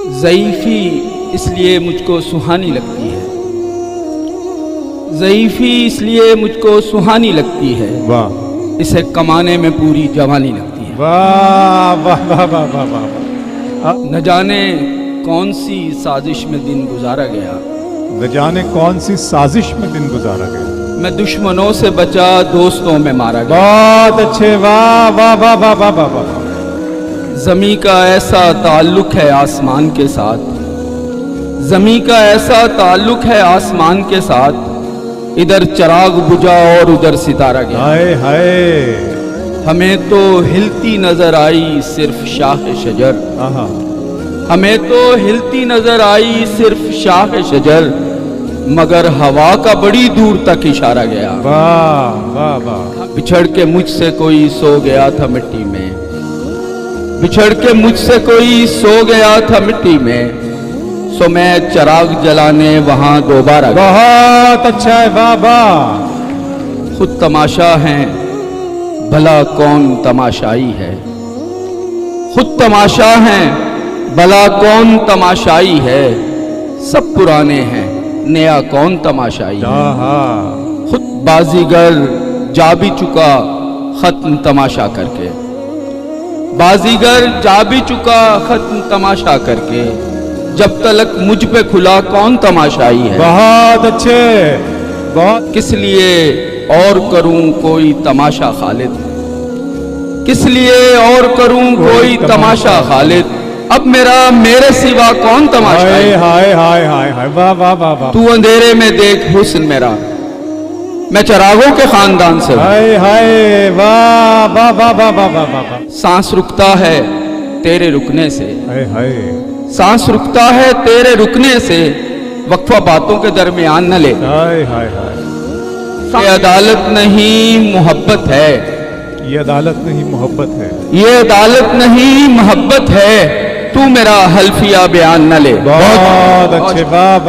ज़ईफ़ी इसलिए मुझको सुहानी लगती है, ज़ईफ़ी इसलिए मुझको सुहानी लगती है, वाह इसे कमाने में पूरी जवानी लगती है। वाह वाह वाह वाह वाह वाह। न जाने कौन सी साजिश में दिन गुजारा गया, न जाने कौन सी साजिश में दिन गुजारा गया। मैं दुश्मनों से बचा दोस्तों में मारा गया। बहुत अच्छे, वाह वाह वाह वाह वाह वाह वाह। ज़मी का ऐसा ताल्लुक है आसमान के साथ, ज़मी का ऐसा ताल्लुक है आसमान के साथ, इधर चिराग बुझा और उधर सितारा गया। हाय हाय। हमें तो हिलती नजर आई सिर्फ शाख शजर, आहा। हमें तो हिलती नजर आई सिर्फ शाख शजर, मगर हवा का बड़ी दूर तक इशारा गया। वाह वाह वाह। बिछड़ के मुझसे कोई सो गया था मिट्टी में, बिछड़ के मुझसे कोई सो गया था मिट्टी में, सो मैं चिराग जलाने वहां दोबारा गया। बहुत अच्छा है, वाह वाह। खुद तमाशा है भला कौन तमाशाई है, खुद तमाशा है भला कौन तमाशाई है, सब पुराने हैं नया कौन तमाशाई है। आहा। खुद बाजीगर जा भी चुका खत्म तमाशा करके, बाजीगर जा भी चुका खत्म तमाशा करके, जब तलक मुझ पे खुला कौन तमाशाई है। बहुत अच्छे, बहुत। किस लिए और करूं कोई तमाशा खालिद, किस लिए और करूं कोई तमाशा खालिद, अब मेरा मेरे सिवा कौन तमाशाई। हाय हाय हाय हाय हाय, वाह वाह वाह वाह। तू अंधेरे में देख हुस्न मेरा, मैं चिरागों के खानदान से हूं। हाय हाय, वाह वाह वाह वाह वाह वाह वाह। सांस रुकता है तेरे रुकने से, हाय हाय। सांस रुकता है तेरे रुकने से, वक्फा बातों के दरमियान न ले। हाय हाय हाय। ये अदालत नहीं मोहब्बत है, ये अदालत नहीं मोहब्बत है, ये अदालत नहीं मोहब्बत है, तू मेरा हल्फिया बयान न ले। बहुत अच्छे, वाह।